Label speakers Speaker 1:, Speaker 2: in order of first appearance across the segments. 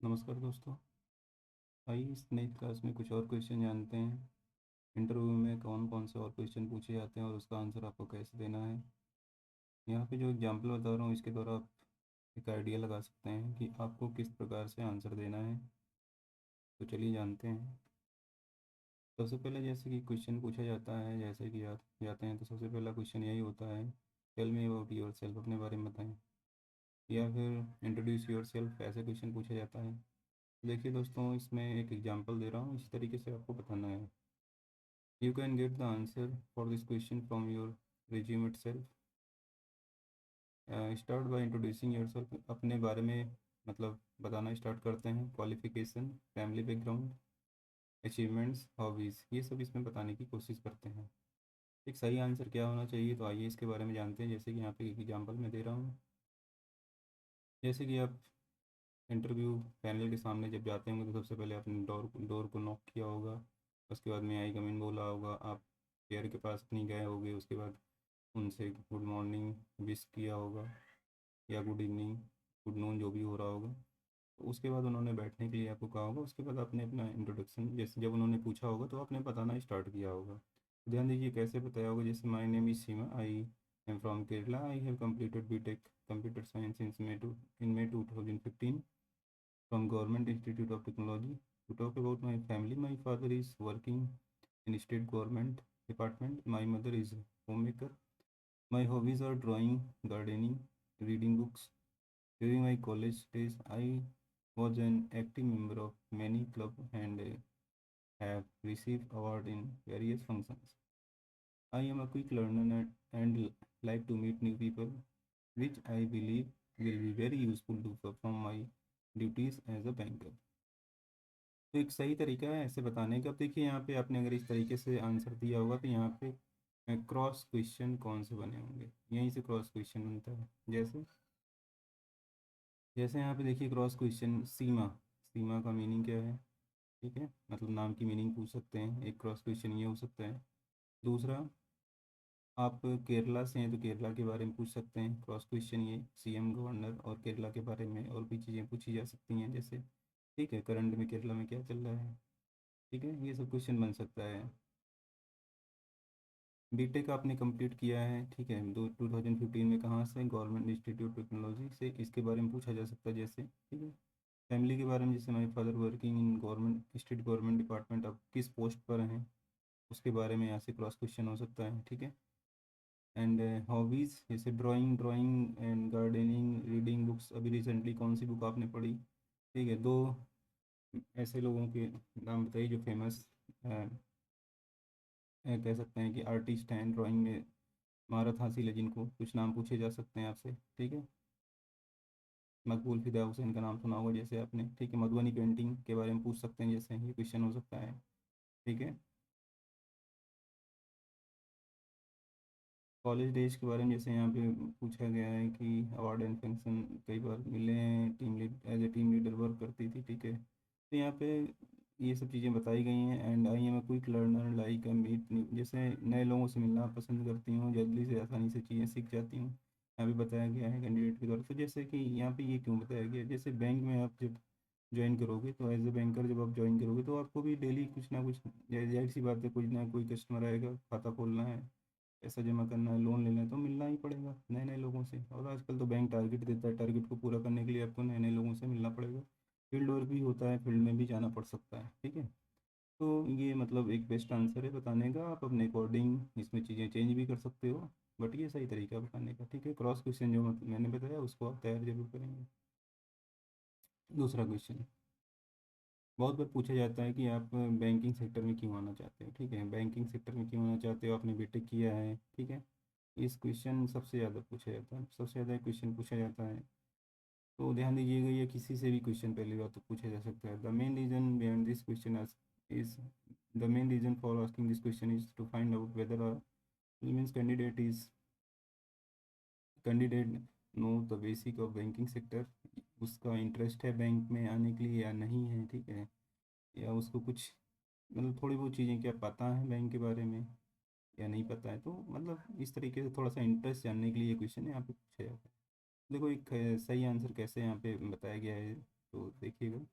Speaker 1: नमस्कार दोस्तों। आइए इस नई क्लास में कुछ और क्वेश्चन जानते हैं। इंटरव्यू में कौन कौन से और क्वेश्चन पूछे जाते हैं और उसका आंसर आपको कैसे देना है। यहाँ पे जो एग्जाम्पल बता रहा हूँ इसके द्वारा आप एक आइडिया लगा सकते हैं कि आपको किस प्रकार से आंसर देना है। तो चलिए जानते हैं। सबसे पहले जैसे कि क्वेश्चन पूछा जाता है, जैसे कि आप जाते हैं तो सबसे पहला क्वेश्चन यही होता है, tell me about yourself, अपने बारे में बताएं। या फिर इंट्रोड्यूस योर सेल्फ, ऐसे क्वेश्चन पूछा जाता है। देखिए दोस्तों, इसमें एक एग्जांपल दे रहा हूँ, इस तरीके से आपको बताना है। You can get the answer for this question from your resume itself. Start by introducing yourself. अपने बारे में मतलब बताना स्टार्ट करते हैं। Qualification, family background, achievements, hobbies, ये सब इसमें बताने की कोशिश करते हैं। एक सही आंसर क्या होना चाहिए, तो आइए इसके बारे में जानते हैं। जैसे कि यहाँ पे एक एग्जांपल मैं दे रहा हूँ। जैसे कि आप इंटरव्यू पैनल के सामने जब जाते होंगे तो सबसे पहले आपने डोर को नॉक किया होगा। उसके बाद में आई कम इन बोला होगा। आप चेयर के पास अपनी गए होगे। उसके बाद उनसे गुड मॉर्निंग विश किया होगा या गुड इवनिंग, गुड नून, जो भी हो रहा होगा। तो उसके बाद उन्होंने बैठने के लिए आपको कहा होगा। उसके बाद आपने अपना इंट्रोडक्शन, जैसे जब उन्होंने पूछा होगा तो आपने बताना स्टार्ट किया होगा। ध्यान दीजिए कैसे बताया होगा। जैसे my name is Seema, I am from Kerala, I have completed B Tech computer science in May 2015 from Government Institute of Technology. To talk about my family, my father is working in state government department. My mother is homemaker. My hobbies are drawing, gardening, reading books. During my college days, I was an active member of many clubs and have received award in various functions. I am a quick learner and like to meet new people, which I believe will be very useful to perform my duties as a banker. तो एक सही तरीका है ऐसे बताने का। अब देखिए यहाँ पे आपने अगर इस तरीके से आंसर दिया होगा तो यहाँ पे क्रॉस क्वेश्चन कौन से बने होंगे, यहीं से क्रॉस क्वेश्चन बनता है। जैसे जैसे यहाँ पे देखिए क्रॉस क्वेश्चन, सीमा, सीमा का मीनिंग क्या है, ठीक है, मतलब नाम की मीनिंग पूछ सकते हैं। एक क्रॉस क्वेश्चन ये हो सकता है। दूसरा, आप केरला से हैं तो केरला के बारे में पूछ सकते हैं। क्रॉस क्वेश्चन ये सीएम, गवर्नर और केरला के बारे में और भी चीज़ें पूछी जा सकती हैं। जैसे ठीक है, करंट में केरला में क्या चल रहा है, ठीक है, ये सब क्वेश्चन बन सकता है। बीटेक आपने कंप्लीट किया है, ठीक है, 2015 में, कहाँ से, गवर्नमेंट इंस्टीट्यूट टेक्नोलॉजी से, इसके बारे में पूछा जा सकता है। जैसे ठीक है, फैमिली के बारे में, जैसे my father working in government state government department, आप किस पोस्ट पर हैं उसके बारे में यहाँ से क्रॉस क्वेश्चन हो सकता है, ठीक है। एंड हॉबीज़, जैसे drawing drawing and gardening, reading books, अभी रिसेंटली कौन सी बुक आपने पढ़ी, ठीक है। दो ऐसे लोगों के नाम बताइए जो फेमस कह सकते हैं कि आर्टिस्ट हैं, ड्राइंग में महारत हासिल है, जिनको कुछ नाम पूछे जा सकते हैं आपसे, ठीक है। मकबूल फिदा हुसैन का नाम सुना होगा जैसे आपने, ठीक है। मधुबनी पेंटिंग के बारे में पूछ सकते हैं, जैसे ये क्वेश्चन हो सकता है, ठीक है। कॉलेज डेज के बारे में जैसे यहाँ पे पूछा गया है कि अवार्ड एंड फंक्शन कई बार मिले हैं, team lead as a team leader work करती थी, ठीक है। तो यहाँ पे ये सब चीज़ें बताई गई हैं। And I am a quick learner like meet new, जैसे नए लोगों से मिलना पसंद करती हूँ, जल्दी से आसानी से चीज़ें सीख जाती हूँ। यहाँ पे बताया गया है कैंडिडेट के द्वारा। तो जैसे कि यहाँ पे ये क्यों बताया गया है, जैसे बैंक में आप जब ज्वाइन करोगे तो एज ए बैंकर जब आप ज्वाइन करोगे तो आपको भी डेली कुछ ना कुछ, जाहिर सी बात है, कुछ ना कोई कस्टमर आएगा, खाता खोलना है, पैसा जमा करना है, लोन लेना है, तो मिलना ही पड़ेगा नए नए लोगों से। और आजकल तो बैंक टारगेट देता है, टारगेट को पूरा करने के लिए आपको नए नए लोगों से मिलना पड़ेगा। फील्ड वर्क भी होता है, फील्ड में भी जाना पड़ सकता है, ठीक है। तो ये मतलब एक बेस्ट आंसर है बताने का। आप अपने अकॉर्डिंग इसमें चीज़ें चेंज भी कर सकते हो, बट ये सही तरीका है बताने का, ठीक है। क्रॉस क्वेश्चन जो मैंने बताया उसको आप तैयार जरूर करेंगे। दूसरा क्वेश्चन बहुत बार पूछा जाता है कि आप बैंकिंग सेक्टर में क्यों आना चाहते हो, ठीक है। बैंकिंग सेक्टर में क्यों आना चाहते हो, आपने बीटेक किया है, ठीक है। इस क्वेश्चन सबसे ज़्यादा पूछा जाता है, सबसे ज़्यादा क्वेश्चन पूछा जाता है। तो ध्यान दीजिएगा, ये किसी से भी क्वेश्चन पहली बात तो पूछा जा सकता है। The main reason behind this question is the main reason for asking this question is to find out whether a means candidate know the basic of banking sector, उसका इंटरेस्ट है बैंक में आने के लिए या नहीं है, ठीक है। या उसको कुछ मतलब थोड़ी बहुत चीज़ें क्या पता है बैंक के बारे में या नहीं पता है। तो मतलब इस तरीके से थोड़ा सा इंटरेस्ट जानने के लिए ये क्वेश्चन यहाँ पे पूछा जाता है। देखो एक सही आंसर कैसे यहाँ पे बताया गया है। तो देखिएगा,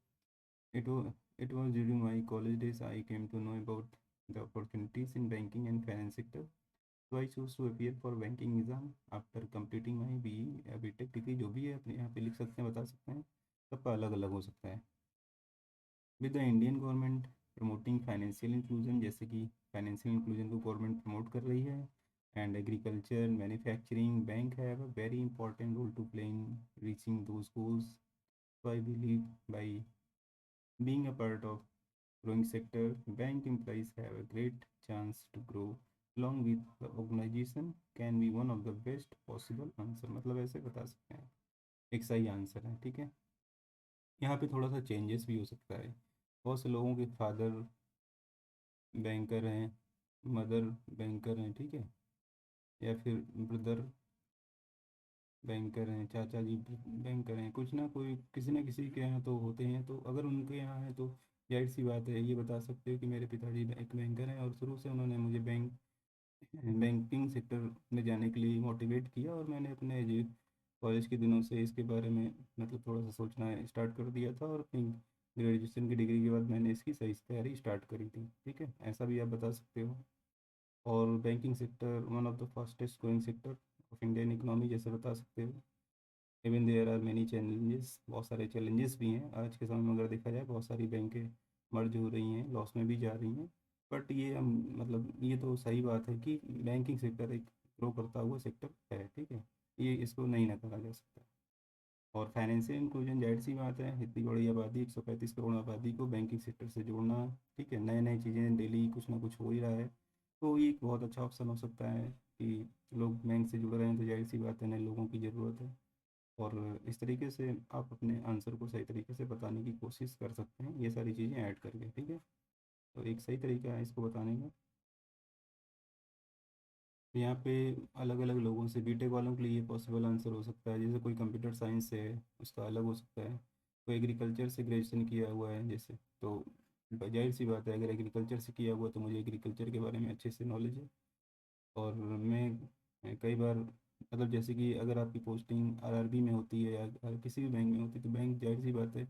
Speaker 1: इट वो it was during my college days I came to know about the opportunities in banking and finance sector, तो I choose to appear for banking exam after completing my B या बी टेक डिग्री, जो भी है अपने यहाँ पे लिख सकते हैं, बता सकते हैं, सबका अलग अलग हो सकता है। With the Indian government promoting financial inclusion, जैसे कि फाइनेंशियल इंक्लूजन को गवर्नमेंट प्रमोट कर रही है, and agriculture manufacturing bank have a very important role to play in reaching those goals, so I believe by being a part of growing sector, bank employees have a great chance to grow along with the organization can be one of the best possible answer, मतलब ऐसे बता सकते हैं, एक सही answer है। ठीक है, यहाँ पे थोड़ा सा चेंजेस भी हो सकता है, बहुत से लोगों के फादर बैंकर हैं, मदर बैंकर हैं, ठीक है, या फिर ब्रदर बैंकर हैं, चाचा जी बैंकर हैं, कुछ ना किसी के यहाँ तो होते हैं, तो अगर उनके यहाँ है तो जाहिर सी बात है ये बता सकते हो कि मेरे पिताजी एक बैंकर हैं और शुरू से उन्होंने मुझे बैंकिंग सेक्टर में जाने के लिए मोटिवेट किया, और मैंने अपने जो कॉलेज के दिनों से इसके बारे में मतलब थोड़ा सा सोचना स्टार्ट कर दिया था, और अपनी ग्रेजुएशन की डिग्री के बाद मैंने इसकी सही से तैयारी स्टार्ट करी थी। ठीक है, ऐसा भी आप बता सकते हो। और banking sector one of the fastest growing sector of Indian economy, जैसे बता सकते हो। Even there are many challenges, बहुत सारे चैलेंजेस भी हैं आज के समय में, अगर देखा जाए बहुत सारी बैंकें मर्ज हो रही हैं, लॉस में भी जा रही हैं, बट ये हम मतलब ये तो सही बात है कि बैंकिंग सेक्टर एक ग्रो करता हुआ सेक्टर है। ठीक है, ये इसको नहीं नकारा जा सकता। और फाइनेंशियल इंक्लूजन, जाहिर सी बात है, इतनी बड़ी आबादी 135 करोड़ आबादी को बैंकिंग सेक्टर से जोड़ना, ठीक है, नए नए चीज़ें डेली कुछ ना कुछ हो ही रहा है, तो ये एक बहुत अच्छा ऑप्शन हो सकता है कि लोग बैंक से जुड़ रहे हैं, तो जाहिर सी बात है नए लोगों की ज़रूरत है। और इस तरीके से आप अपने आंसर को सही तरीके से बताने की कोशिश कर सकते हैं, ये सारी चीज़ें ऐड करके। ठीक है, तो एक सही तरीका है इसको बताने का। तो यहाँ पे अलग अलग लोगों से, बीटेक वालों के लिए ये पॉसिबल आंसर हो सकता है, जैसे कोई कंप्यूटर साइंस से है उसका अलग हो सकता है, कोई एग्रीकल्चर से ग्रेजुएशन किया हुआ है जैसे, तो जाहिर सी बात है अगर एग्रीकल्चर से किया हुआ तो मुझे एग्रीकल्चर के बारे में अच्छे से नॉलेज है। और मैं कई बार मतलब जैसे कि अगर आपकी पोस्टिंग आरआरबी में होती है या किसी भी बैंक में होती है, तो बैंक जाहिर सी बात है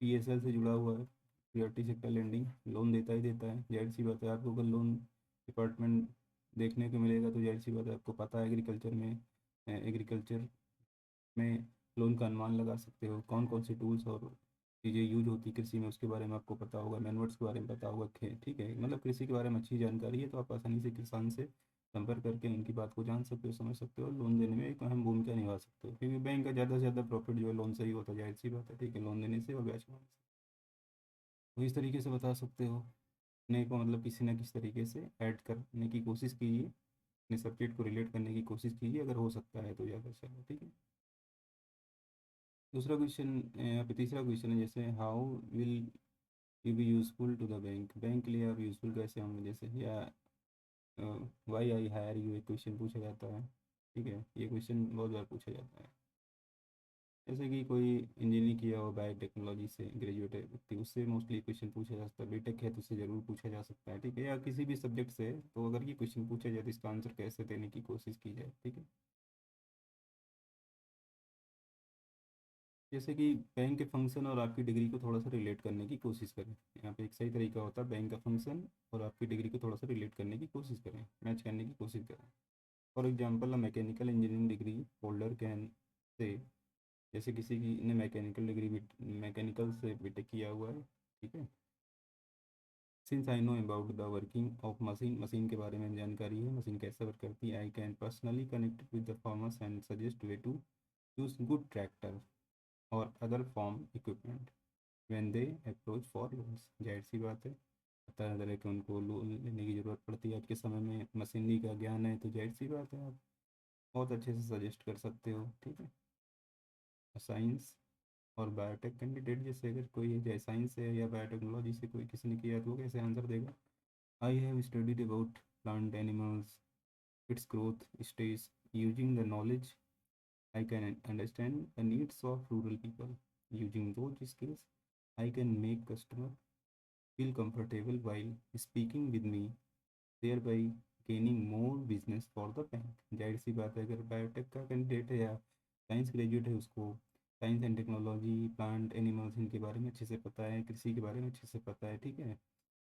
Speaker 1: पीएसएल से जुड़ा हुआ है, प्रायोरिटी सेक्टर लेंडिंग, लोन देता ही देता है। जाहिर सी बात है आपको अगर लोन डिपार्टमेंट देखने को मिलेगा तो जाहिर सी बात है आपको पता है एग्रीकल्चर में लोन का अनुमान लगा सकते हो, कौन कौन से टूल्स और चीज़ें यूज होती कृषि में उसके बारे में आपको पता होगा, मैनवर्ड्स के बारे में पता होगा। ठीक है, मतलब कृषि के बारे में अच्छी जानकारी है तो आप आसानी से किसान से संपर्क करके उनकी बात को जान सकते हो, समझ सकते हो, और लोन देने में एक अहम भूमिका निभा सकते हो, क्योंकि बैंक का ज़्यादा से ज़्यादा प्रॉफिट जो है लोन से ही होता है, जाहिर सी बात है। ठीक है, लोन देने से और ब्याज कमाने से, तो इस तरीके से बता सकते हो। अपने को मतलब किसी न किसी तरीके से ऐड करने की कोशिश कीजिए, अपने सब्जेक्ट को रिलेट करने की कोशिश कीजिए, अगर हो सकता है तो ज़्यादा चलो। ठीक है, दूसरा क्वेश्चन, यहाँ पे तीसरा क्वेश्चन है, जैसे how will you be useful to the bank, bank के लिए आप यूज़फुल कैसे होंगे, जैसे या वाई आई हायर यू, एक क्वेश्चन पूछा जाता है। ठीक है, ये क्वेश्चन बहुत बार पूछा जाता है, जैसे कि कोई इंजीनियरिंग किया हो बायोटेक्नोलॉजी से ग्रेजुएट है व्यक्ति, उससे मोस्टली क्वेश्चन पूछा जा सकता है, बीटेक है तो उससे ज़रूर पूछा जा सकता है। ठीक है, या किसी भी सब्जेक्ट से, तो अगर ये क्वेश्चन पूछा जाए तो इसका आंसर कैसे देने की कोशिश की जाए। ठीक है, जैसे कि बैंक के फंक्शन और आपकी डिग्री को थोड़ा सा रिलेट करने की कोशिश करें। यहाँ पे एक सही तरीका होता है, बैंक का फंक्शन और आपकी डिग्री को थोड़ा सा रिलेट करने की कोशिश करें, मैच करने की कोशिश करें। For example, a mechanical engineering degree holder can say, जैसे किसी की ने मैकेनिकल डिग्री मैकेनिकल से बीटेक किया हुआ है, ठीक है, since I know about the working of machine, machine के बारे में जानकारी है, मशीन कैसे वर्क करती है, I can personally connect with the farmers and suggest way to use good tractor और other farm equipment when they approach for loans. जाहिर सी बात है तरह तरह के उनको लोन लेने की ज़रूरत पड़ती है, आपके समय में मशीनरी का ज्ञान है तो जाहिर सी बात है आप बहुत अच्छे से सजेस्ट कर सकते हो। ठीक है, साइंस और बायोटेक कैंडिडेट, जैसे अगर कोई है साइंस से या बायोटेक्नोलॉजी से कोई किसी ने किया तो वो कैसे आंसर देगा, I have studied about plant animals its growth stage, using the knowledge I can understand the needs of rural people. Using those skills, I can make customer feel comfortable while speaking with me, thereby gaining more business for the bank। जाहिर सी बात है अगर biotech का candidate है या science graduate है उसको science and technology, plant animals इनके बारे में अच्छे से पता है, कृषि के बारे में अच्छे से पता है, ठीक है।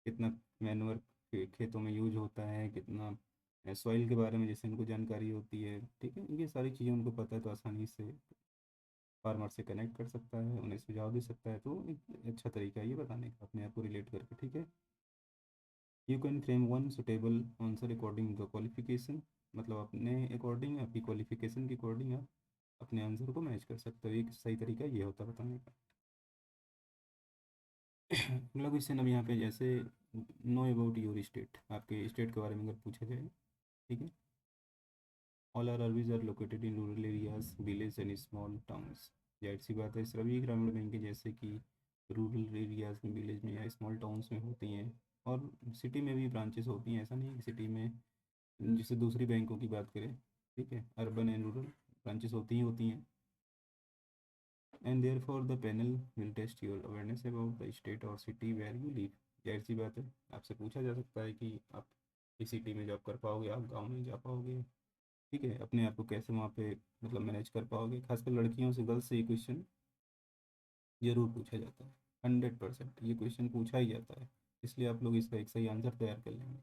Speaker 1: कितना मैनुअर खेतों में यूज होता है, कितना सॉइल के बारे में जैसे उनको जानकारी होती है, ठीक है। ये सारी चीज़ें उनको पता है तो आसानी से फार्मर से कनेक्ट कर सकता है, उन्हें सुझाव दे सकता है। तो एक अच्छा तरीका है ये बताने का अपने आप को रिलेट करके, ठीक है। You can frame one suitable answer according the qualification, मतलब अपने अकॉर्डिंग, आपकी क्वालिफिकेशन के अकॉर्डिंग आप अपने आंसर को मैच कर सकते हो। एक सही तरीका ये होता है बताने का। अगला क्वेश्चन अब यहाँ पे जैसे नो अबाउट योर स्टेट, आपके स्टेट के बारे में अगर पूछा जाए, ठीक है। All RRBs are located in rural areas, village and small towns. जाहिर सी बात है सभी ग्रामीण बैंकें जैसे कि रूरल एरियाज में, विलेज में या स्मॉल टाउन्स में होती हैं, और सिटी में भी ब्रांचेस होती हैं। ऐसा नहीं है कि सिटी में, जैसे दूसरी बैंकों की बात करें, ठीक है, अर्बन एंड रूरल ब्रांचेस होती हैं। And therefore the panel will test your awareness about the state और सिटी वेयर यू लिव। जाहिर सी बात है आपसे पूछा जा सकता है कि आप इस सिटी में जॉब कर पाओगे, आप गाँव में जा पाओगे, ठीक है। अपने आप को कैसे वहाँ पे मतलब मैनेज कर पाओगे। खासकर लड़कियों से, गर्ल्स से ये क्वेश्चन जरूर पूछा जाता है। 100% ये क्वेश्चन पूछा ही जाता है, इसलिए आप लोग इसका एक सही आंसर तैयार कर लेंगे।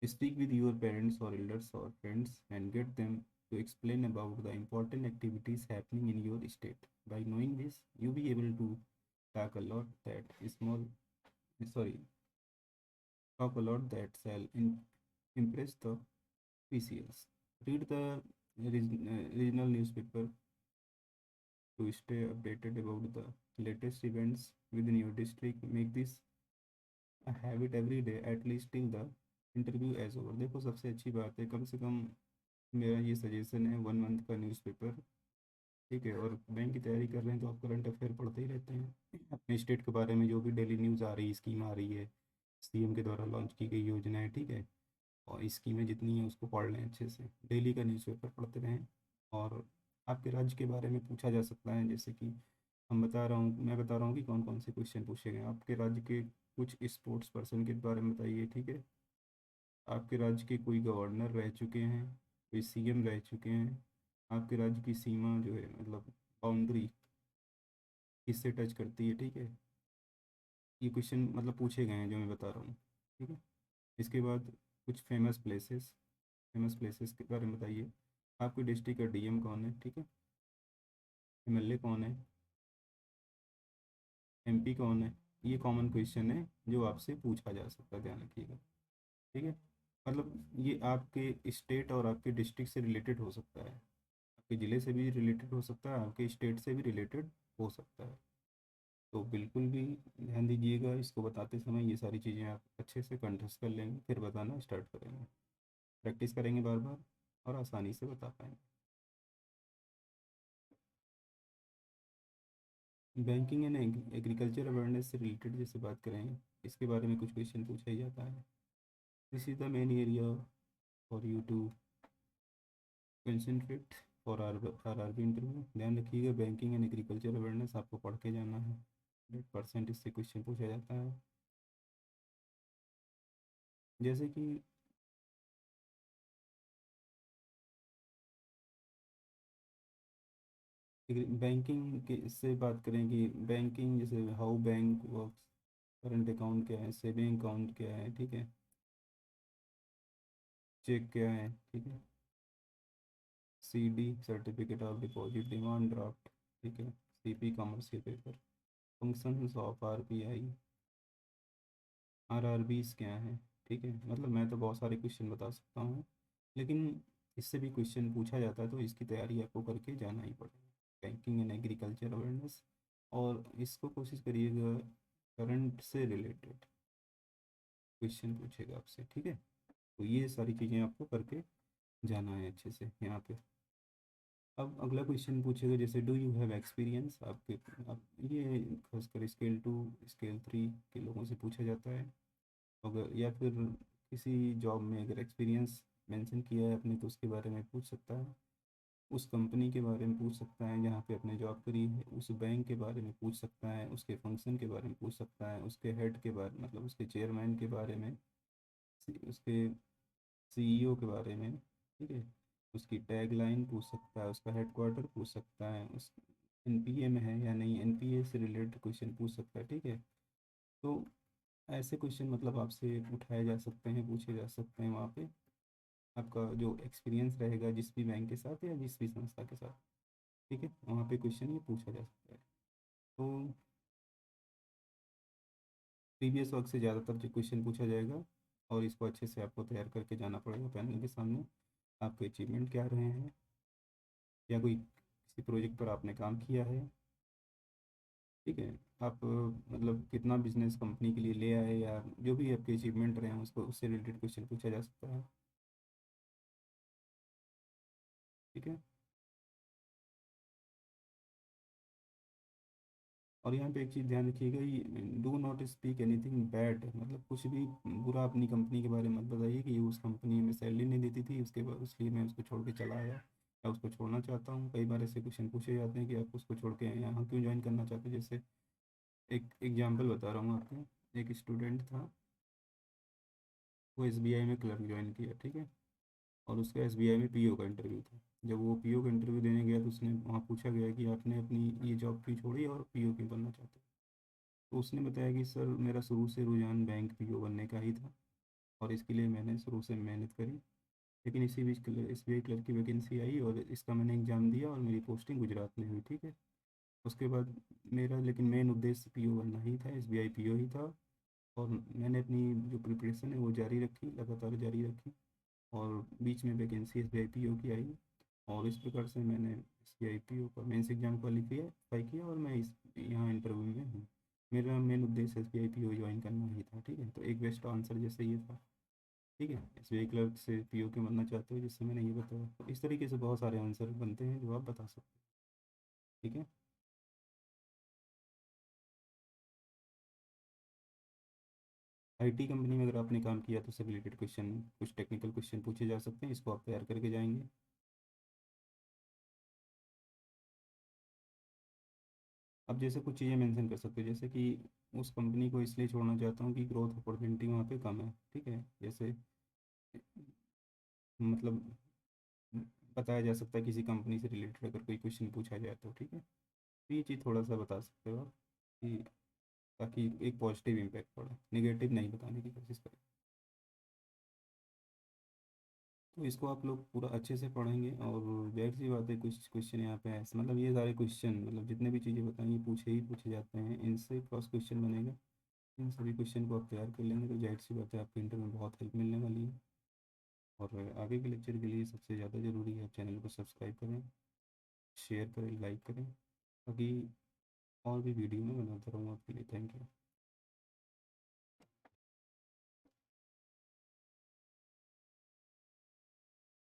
Speaker 1: Speak with your parents or elders or friends and get them to explain about the important activities happening in your state. By knowing this, you'll be able to talk a lot that small, sorry, talk a lot that shall impress the PCLs. Read the regional newspaper to stay updated about the latest events within your district. Make this a habit every day, at least till the interview is over. देखो सबसे अच्छी बात है, कम से कम मेरा ये suggestion है, 1 month का न्यूज़पेपर, ठीक है। और बैंक की तैयारी कर रहे हैं तो आप करंट अफेयर पढ़ते ही रहते हैं, अपने स्टेट के बारे में जो भी डेली न्यूज़ आ रही है, स्कीम आ रही है, सीएम के द्वारा लॉन्च की गई योजना है, ठीक है, और स्कीमें जितनी हैं उसको पढ़ लें अच्छे से, डेली का न्यूज़पेपर पढ़ते रहें। और आपके राज्य के बारे में पूछा जा सकता है, जैसे कि मैं बता रहा हूँ कि कौन कौन से क्वेश्चन पूछे गए। आपके राज्य के कुछ स्पोर्ट्स पर्सन के बारे में बताइए, ठीक है। आपके राज्य के कोई गवर्नर रह चुके हैं, कोई सीएम रह चुके हैं, आपके राज्य की सीमा जो है, मतलब बाउंड्री किससे टच करती है, ठीक है। ये क्वेश्चन मतलब पूछे गए हैं जो मैं बता रहा हूँ, ठीक है। इसके बाद कुछ फेमस प्लेसेस के बारे में बताइए। आपके डिस्ट्रिक्ट का डीएम कौन है, ठीक है। एमएलए कौन है, एमपी कौन है। ये कॉमन क्वेश्चन है जो आपसे पूछा जा सकता है, ध्यान रखिएगा, ठीक है। मतलब ये आपके स्टेट और आपके डिस्ट्रिक्ट से रिलेटेड हो सकता है, आपके ज़िले से भी रिलेटेड हो सकता है, आपके स्टेट से भी रिलेटेड हो सकता है। तो बिल्कुल भी ध्यान दीजिएगा, इसको बताते समय ये सारी चीज़ें आप अच्छे से कंठस्थ कर लेंगे, फिर बताना स्टार्ट करेंगे, प्रैक्टिस करेंगे बार बार और आसानी से बता पाएंगे। बैंकिंग एंड एग्रीकल्चर अवेयरनेस से रिलेटेड जैसे बात करें, इसके बारे में कुछ क्वेश्चन पूछा ही जाता है। This is the main area for you to concentrate for R B interview. ध्यान रखिएगा, बैंकिंग एंड एग्रीकल्चर अवेयरनेस आपको पढ़ के जाना है, 100% इससे क्वेश्चन पूछा जाता है। जैसे कि बैंकिंग के से बात करें कि बैंकिंग जैसे how bank works, current account क्या है, सेविंग अकाउंट क्या है, ठीक है, चेक क्या है, ठीक है, CD certificate of deposit, demand draft, ठीक है, CP commercial paper, functions of RBI, RRBs क्या है, ठीक है। मतलब मैं तो बहुत सारे क्वेश्चन बता सकता हूँ, लेकिन इससे भी क्वेश्चन पूछा जाता है तो इसकी तैयारी आपको करके जाना ही पड़ेगा। बैंकिंग एंड एग्रीकल्चर अवेयरनेस, और इसको कोशिश करिएगा करंट से रिलेटेड क्वेश्चन पूछेगा आपसे, ठीक है। तो ये सारी चीज़ें आपको करके जाना है अच्छे से यहाँ पे। अब अगला क्वेश्चन पूछेगा जैसे डू यू हैव एक्सपीरियंस, आपके आप ये खासकर स्केल 3 के लोगों से पूछा जाता है। अगर या फिर किसी जॉब में अगर एक्सपीरियंस मेंशन किया है अपने तो उसके बारे में पूछ सकता है, उस कंपनी के बारे में पूछ सकता है जहाँ पे अपने जॉब करी है, उस बैंक के बारे में पूछ सकता है, उसके फंक्शन के बारे में पूछ सकता है, उसके हेड के बारे मतलब उसके चेयरमैन के बारे में, उसके सीईओ के बारे में, ठीक है, उसकी टैग लाइन पूछ सकता है, उसका हेडक्वार्टर पूछ सकता है, एनपीए में है या नहीं, एनपीए से रिलेटेड क्वेश्चन पूछ सकता है, ठीक है। तो ऐसे क्वेश्चन मतलब आपसे उठाए जा सकते हैं, पूछे जा सकते हैं वहाँ पे। आपका जो एक्सपीरियंस रहेगा जिस भी बैंक के साथ या जिस भी संस्था के साथ, ठीक है, वहाँ पे क्वेश्चन ये पूछा जा सकता है। तो प्रीवियस वर्क से ज़्यादातर जो क्वेश्चन पूछा जाएगा, और इसको अच्छे से आपको तैयार करके जाना पड़ेगा पैनल के सामने। आपके अचीवमेंट क्या रहे हैं, या कोई किसी प्रोजेक्ट पर आपने काम किया है, ठीक है। आप मतलब कितना बिजनेस कंपनी के लिए ले आए, या जो भी आपके अचीवमेंट रहे हैं उसको, उससे रिलेटेड क्वेश्चन पूछा जा सकता है, ठीक है। और यहाँ पे एक चीज़ ध्यान रखिएगा, ये do not speak anything bad, मतलब कुछ भी बुरा अपनी कंपनी के बारे में मत बताइए कि उस कंपनी में सैलरी नहीं देती थी उसके बाद इसलिए मैं उसको छोड़ के चला आया, या उसको छोड़ना चाहता हूँ। कई बार ऐसे क्वेश्चन पूछे जाते हैं कि आप उसको छोड़ के यहाँ क्यों ज्वाइन करना चाहते हैं। जैसे एक एग्जांपल बता रहा हूँ आपको। एक स्टूडेंट था, वो एसबीआई में क्लर्क ज्वाइन किया, ठीक है। और उसका एसबीआई में पीओ का इंटरव्यू था। जब वो पीओ का इंटरव्यू देने गया तो उसने वहाँ पूछा गया कि आपने अपनी ये जॉब क्यों छोड़ी और पीओ क्यों बनना चाहते हो। तो उसने बताया कि सर मेरा शुरू से रुझान बैंक पीओ बनने का ही था, और इसके लिए मैंने शुरू से मेहनत करी। लेकिन इसी बीच एसबीआई क्लर्क की वैकेंसी आई और इसका मैंने एग्ज़ाम दिया और मेरी पोस्टिंग गुजरात में हुई, ठीक है। उसके बाद मेरा लेकिन मेन उद्देश्य पीओ बनना ही था, एसबीआई पीओ ही था। और मैंने अपनी जो प्रिपरेशन है वो जारी रखी, लगातार जारी रखी। और बीच में वैकेंसी एसबीआई पीओ की आई, और इस प्रकार से मैंने एसबीआई पीओ का मेंस एग्ज़ाम क्वालिफाई किया, और मैं इस यहाँ इंटरव्यू में हूँ। मेरा मेन उद्देश्य एसबीआई पीओ ज्वाइन करना ही था, ठीक है। तो एक बेस्ट आंसर जैसे ये था, ठीक है। एसबीआई क्लर्क से पीओ क्यों बनना चाहते हो, जिससे मैंने ये बताया। तो इस तरीके से बहुत सारे आंसर बनते हैं जो आप बता सकते हैं, ठीक है। आईटी कंपनी में अगर आपने काम किया तो उससे रिलेटेड क्वेश्चन, कुछ टेक्निकल क्वेश्चन पूछे जा सकते हैं, इसको आप तैयार करके जाएंगे। अब जैसे कुछ चीज़ें मेंशन कर सकते हो, जैसे कि उस कंपनी को इसलिए छोड़ना चाहता हूँ कि ग्रोथ अपॉर्चुनिटी वहाँ पे कम है, ठीक है। जैसे मतलब बताया जा सकता है किसी कंपनी से रिलेटेड अगर कोई क्वेश्चन पूछा जाए तो, ठीक है। तो ये चीज़ थोड़ा सा बता सकते हो आप, कि ताकि एक पॉजिटिव इम्पैक्ट पड़े, नेगेटिव नहीं बताने की कोशिश करें। तो इसको आप लोग पूरा अच्छे से पढ़ेंगे, और जाहिर सी बात है कुछ क्वेश्चन यहाँ पे ऐसे, मतलब ये सारे क्वेश्चन, मतलब जितने भी चीज़ें बताएंगे पूछे ही पूछे जाते हैं, इनसे क्रॉस क्वेश्चन बनेगा। इन सभी क्वेश्चन को आप तैयार कर लेंगे तो जाहिर सी बात है आपके इंटर में बहुत हेल्प मिलने वाली है। और आगे के लेक्चर के लिए सबसे ज़्यादा ज़रूरी है चैनल को सब्सक्राइब करें, शेयर करें, लाइक करें, ताकि और भी वीडियो में बनाता रहूँ आपके लिए। Thank you.